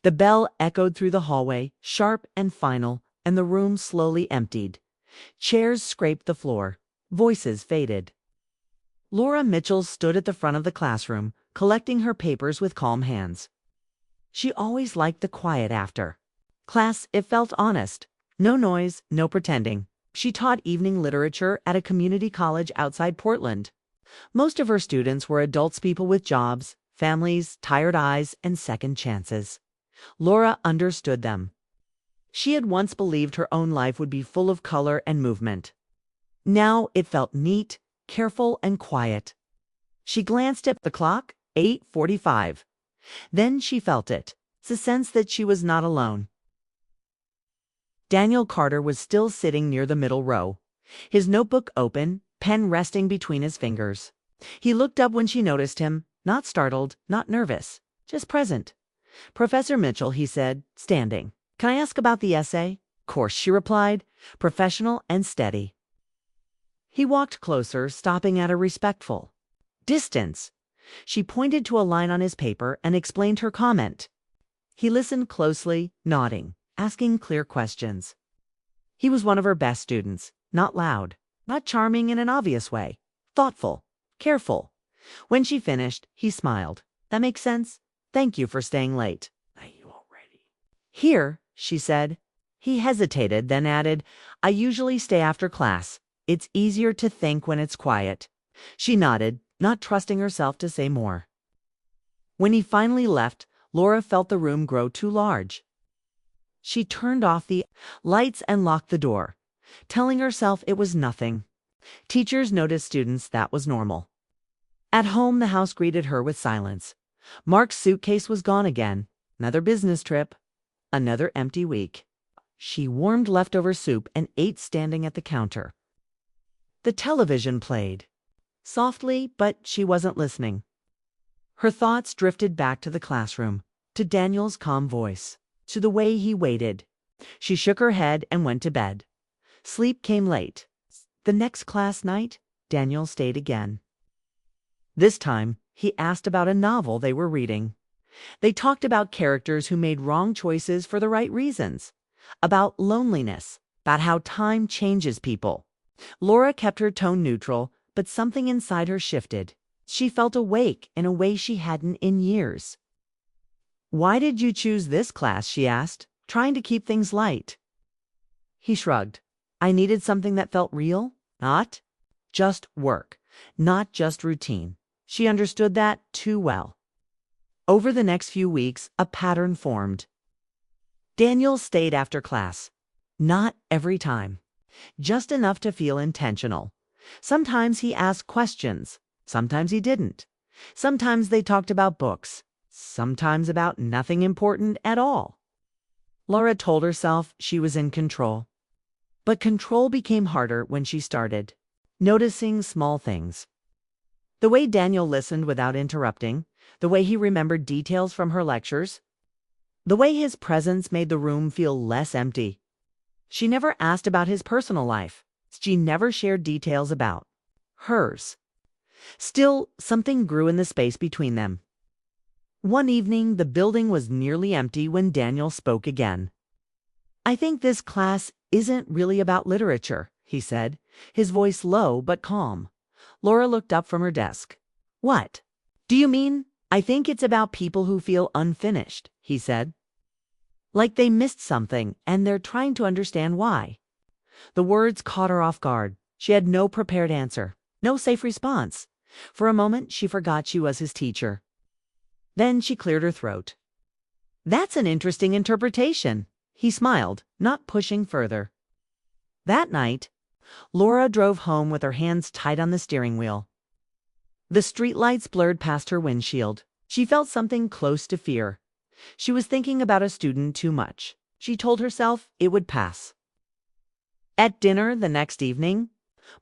The bell echoed through the hallway, sharp and final, and the room slowly emptied. Chairs scraped the floor. Voices faded. Laura Mitchell stood at the front of the classroom, collecting her papers with calm hands. She always liked the quiet after class. It felt honest. No noise, no pretending. She taught evening literature at a community college outside Portland. Most of her students were adults, people with jobs, families, tired eyes, and second chances. Laura understood them. She had once believed her own life would be full of color and movement. Now it felt neat, careful, and quiet. She glanced at the clock, 8:45. Then she felt it, the sense that she was not alone. Daniel Carter was still sitting near the middle row, his notebook open, pen resting between his fingers. He looked up when she noticed him, not startled, not nervous, just present. "Professor Mitchell," he said, standing. "Can I ask about the essay?" "Course," she replied, professional and steady. He walked closer, stopping at a respectful distance. She pointed to a line on his paper and explained her comment. He listened closely, nodding, asking clear questions. He was one of her best students, not loud, not charming in an obvious way, thoughtful, careful. When she finished, he smiled. "That makes sense. Thank you for staying late." "Are you already?" "Here," she said. He hesitated, then added, "I usually stay after class. It's easier to think when it's quiet." She nodded, not trusting herself to say more. When he finally left, Laura felt the room grow too large. She turned off the lights and locked the door, telling herself it was nothing. Teachers noticed students, that was normal. At home, the house greeted her with silence. Mark's suitcase was gone again. Another business trip. Another empty week. She warmed leftover soup and ate standing at the counter. The television played. Softly, but she wasn't listening. Her thoughts drifted back to the classroom, to Daniel's calm voice, to the way he waited. She shook her head and went to bed. Sleep came late. The next class night, Daniel stayed again. This time, he asked about a novel they were reading. They talked about characters who made wrong choices for the right reasons, about loneliness, about how time changes people. Laura kept her tone neutral, but something inside her shifted. She felt awake in a way she hadn't in years. "Why did you choose this class?" she asked, trying to keep things light. He shrugged. "I needed something that felt real, not just work, not just routine." She understood that too well. Over the next few weeks, a pattern formed. Daniel stayed after class. Not every time. Just enough to feel intentional. Sometimes he asked questions. Sometimes he didn't. Sometimes they talked about books. Sometimes about nothing important at all. Laura told herself she was in control. But control became harder when she started noticing small things. The way Daniel listened without interrupting, the way he remembered details from her lectures, the way his presence made the room feel less empty. She never asked about his personal life. She never shared details about hers. Still, something grew in the space between them. One evening, the building was nearly empty when Daniel spoke again. "I think this class isn't really about literature," he said, his voice low but calm. Laura looked up from her desk. "What do you mean?" "I think it's about people who feel unfinished," he said. "Like they missed something and they're trying to understand why." The words caught her off guard. She had no prepared answer, no safe response. For a moment, she forgot she was his teacher. Then she cleared her throat. "That's an interesting interpretation." He smiled, not pushing further. That night, Laura drove home with her hands tight on the steering wheel. The streetlights blurred past her windshield. She felt something close to fear. She was thinking about a student too much. She told herself it would pass. At dinner the next evening,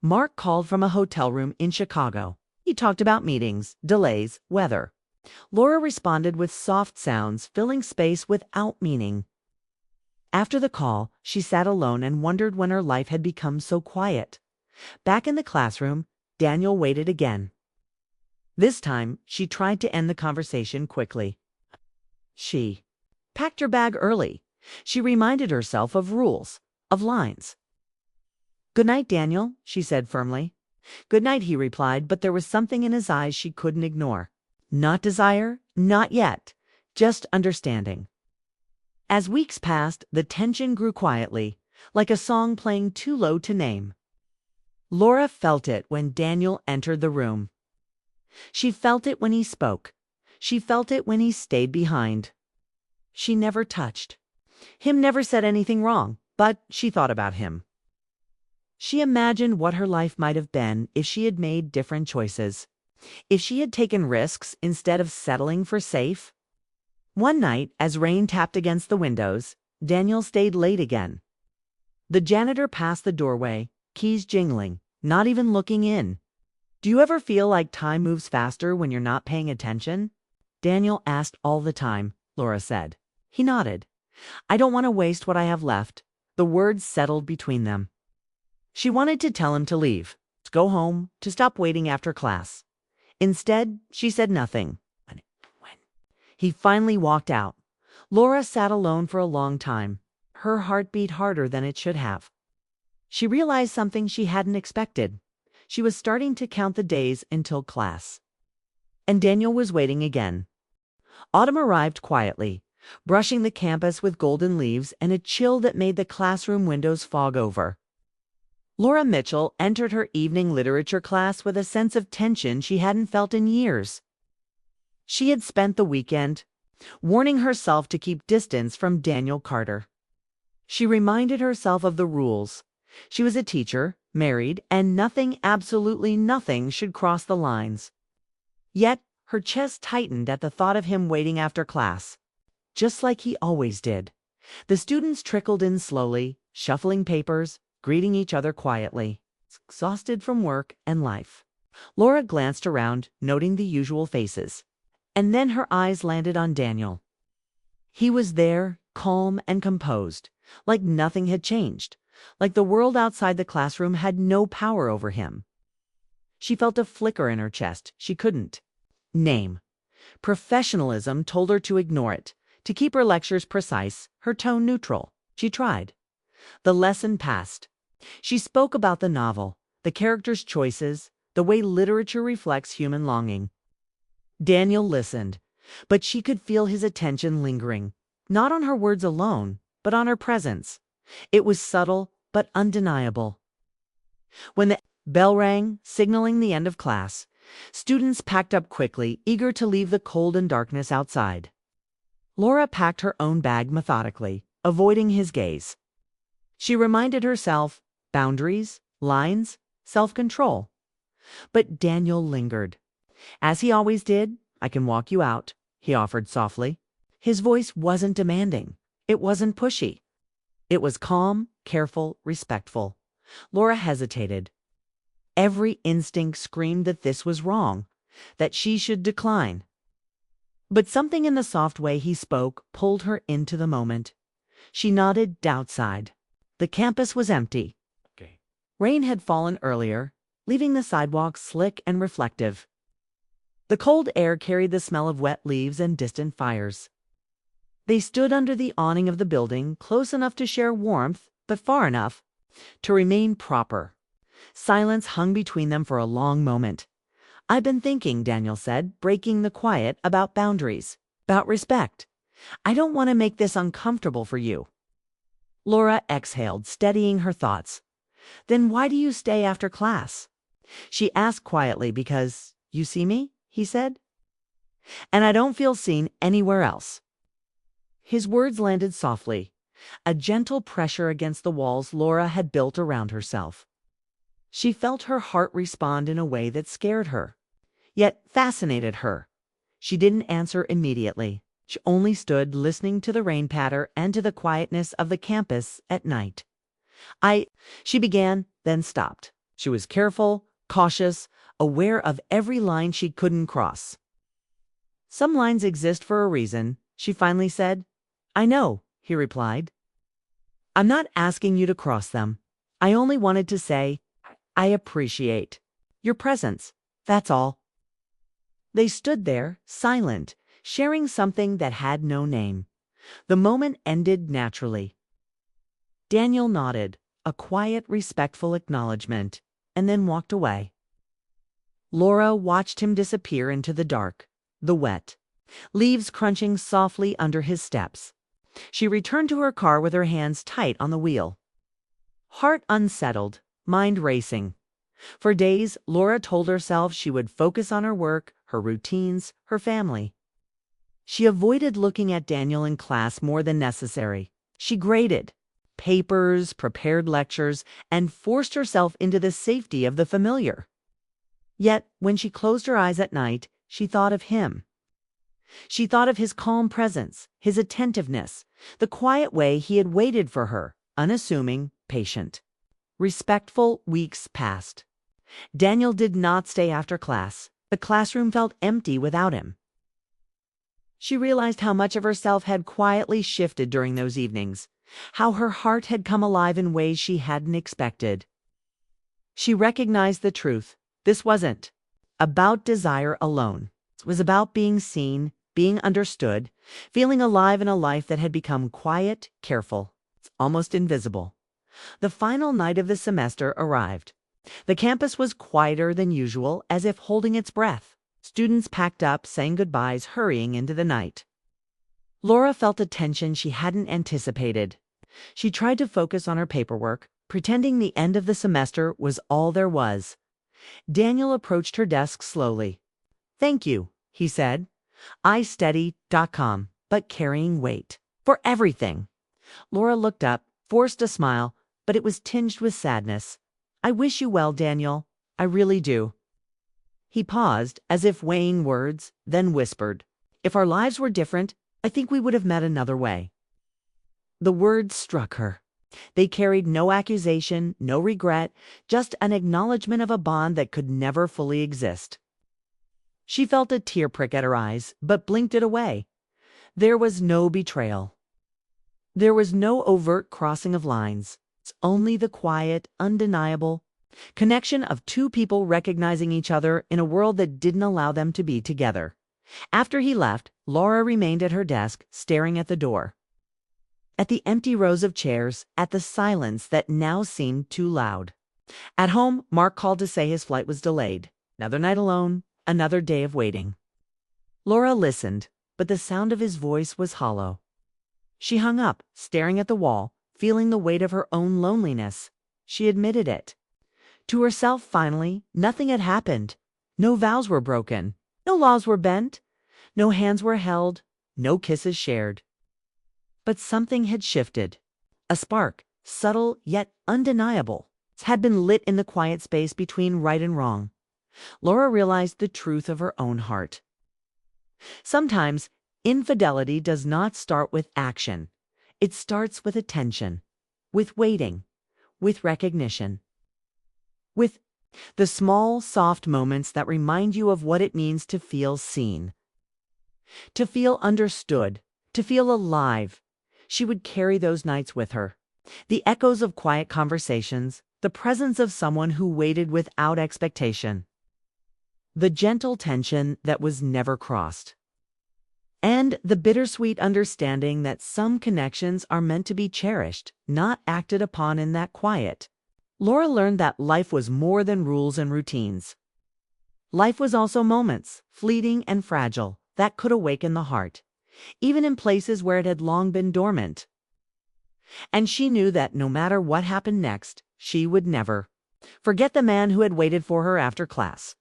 Mark called from a hotel room in Chicago. He talked about meetings, delays, weather. Laura responded with soft sounds, filling space without meaning. After the call, she sat alone and wondered when her life had become so quiet. Back in the classroom, Daniel waited again. This time, she tried to end the conversation quickly. packed her bag early. She reminded herself of rules, of lines. "Good night, Daniel," she said firmly. "Good night," he replied, but there was something in his eyes she couldn't ignore. Not desire, not yet, just understanding. As weeks passed, the tension grew quietly, like a song playing too low to name. Laura felt it when Daniel entered the room. She felt it when he spoke. She felt it when he stayed behind. She never touched. Him never said anything wrong, but she thought about him. She imagined what her life might have been if she had made different choices, if she had taken risks instead of settling for safe. One night, as rain tapped against the windows, Daniel stayed late again. The janitor passed the doorway, keys jingling, not even looking in. "Do you ever feel like time moves faster when you're not paying attention?" Daniel asked all the time, Laura said. He nodded. "I don't want to waste what I have left." The words settled between them. She wanted to tell him to leave, to go home, to stop waiting after class. Instead, she said nothing. When he finally walked out, Laura sat alone for a long time. Her heart beat harder than it should have. She realized something she hadn't expected. She was starting to count the days until class. And Daniel was waiting again. Autumn arrived quietly, brushing the campus with golden leaves and a chill that made the classroom windows fog over. Laura Mitchell entered her evening literature class with a sense of tension she hadn't felt in years. She had spent the weekend warning herself to keep distance from Daniel Carter. She reminded herself of the rules. She was a teacher, married, and nothing, absolutely nothing, should cross the lines. Yet her chest tightened at the thought of him waiting after class, just like he always did. The students trickled in slowly, shuffling papers, greeting each other quietly, exhausted from work and life. Laura glanced around, noting the usual faces. And then her eyes landed on Daniel. He was there, calm and composed, like nothing had changed, like the world outside the classroom had no power over him. She felt a flicker in her chest she couldn't name. Professionalism told her to ignore it, to keep her lectures precise, her tone neutral. She tried. The lesson passed. She spoke about the novel, the characters' choices, the way literature reflects human longing. Daniel listened, but she could feel his attention lingering, not on her words alone, but on her presence. It was subtle, but undeniable. When the bell rang, signaling the end of class, students packed up quickly, eager to leave the cold and darkness outside. Laura packed her own bag methodically, avoiding his gaze. She reminded herself, boundaries, lines, self-control. But Daniel lingered. As he always did. "I can walk you out," he offered softly. His voice wasn't demanding. It wasn't pushy. It was calm, careful, respectful. Laura hesitated. Every instinct screamed that this was wrong, that she should decline. But something in the soft way he spoke pulled her into the moment. She nodded outside. The campus was empty. Rain had fallen earlier, leaving the sidewalks slick and reflective. The cold air carried the smell of wet leaves and distant fires. They stood under the awning of the building, close enough to share warmth, but far enough to remain proper. Silence hung between them for a long moment. "I've been thinking," Daniel said, breaking the quiet, "about boundaries, about respect. I don't want to make this uncomfortable for you." Laura exhaled, steadying her thoughts. "Then why do you stay after class?" She asked quietly. "Because you see me," he said, "and I don't feel seen anywhere else." His words landed softly, a gentle pressure against the walls Laura had built around herself. She felt her heart respond in a way that scared her, yet fascinated her. She didn't answer immediately. She only stood listening to the rain patter and to the quietness of the campus at night. She began, then stopped. She was careful, cautious, aware of every line she couldn't cross. "Some lines exist for a reason," she finally said. "I know," he replied. "I'm not asking you to cross them. I only wanted to say, I appreciate your presence. That's all." They stood there, silent, sharing something that had no name. The moment ended naturally. Daniel nodded, a quiet, respectful acknowledgement, and then walked away. Laura watched him disappear into the dark, the wet, leaves crunching softly under his steps. She returned to her car with her hands tight on the wheel. Heart unsettled, mind racing. For days, Laura told herself she would focus on her work, her routines, her family. She avoided looking at Daniel in class more than necessary. She graded papers, prepared lectures, and forced herself into the safety of the familiar. Yet, when she closed her eyes at night, she thought of him. She thought of his calm presence, his attentiveness, the quiet way he had waited for her, unassuming, patient. Respectful weeks passed. Daniel did not stay after class. The classroom felt empty without him. She realized how much of herself had quietly shifted during those evenings, how her heart had come alive in ways she hadn't expected. She recognized the truth. This wasn't about desire alone. It was about being seen, being understood, feeling alive in a life that had become quiet, careful, almost invisible. The final night of the semester arrived. The campus was quieter than usual, as if holding its breath. Students packed up, saying goodbyes, hurrying into the night. Laura felt a tension she hadn't anticipated. She tried to focus on her paperwork, pretending the end of the semester was all there was. Daniel approached her desk slowly. "Thank you," he said. iStudy.com, but carrying weight. "For everything." Laura looked up, forced a smile, but it was tinged with sadness. "I wish you well, Daniel. I really do." He paused, as if weighing words, then whispered, "If our lives were different, I think we would have met another way." The words struck her. They carried no accusation, no regret, just an acknowledgement of a bond that could never fully exist. She felt a tear prick at her eyes, but blinked it away. There was no betrayal. There was no overt crossing of lines. It's only the quiet, undeniable connection of two people recognizing each other in a world that didn't allow them to be together. After he left, Laura remained at her desk, staring at the door, at the empty rows of chairs, at the silence that now seemed too loud. At home, Mark called to say his flight was delayed. Another night alone, another day of waiting. Laura listened, but the sound of his voice was hollow. She hung up, staring at the wall, feeling the weight of her own loneliness. She admitted it. To herself, finally, nothing had happened. No vows were broken. No laws were bent. No hands were held. No kisses shared. But something had shifted. A spark, subtle yet undeniable, had been lit in the quiet space between right and wrong. Laura realized the truth of her own heart. Sometimes, infidelity does not start with action. It starts with attention, with waiting, with recognition, with the small, soft moments that remind you of what it means to feel seen, to feel understood, to feel alive. She would carry those nights with her. The echoes of quiet conversations, the presence of someone who waited without expectation, the gentle tension that was never crossed, and the bittersweet understanding that some connections are meant to be cherished, not acted upon in that quiet. Laura learned that life was more than rules and routines. Life was also moments, fleeting and fragile, that could awaken the heart, even in places where it had long been dormant. And she knew that no matter what happened next, she would never forget the man who had waited for her after class.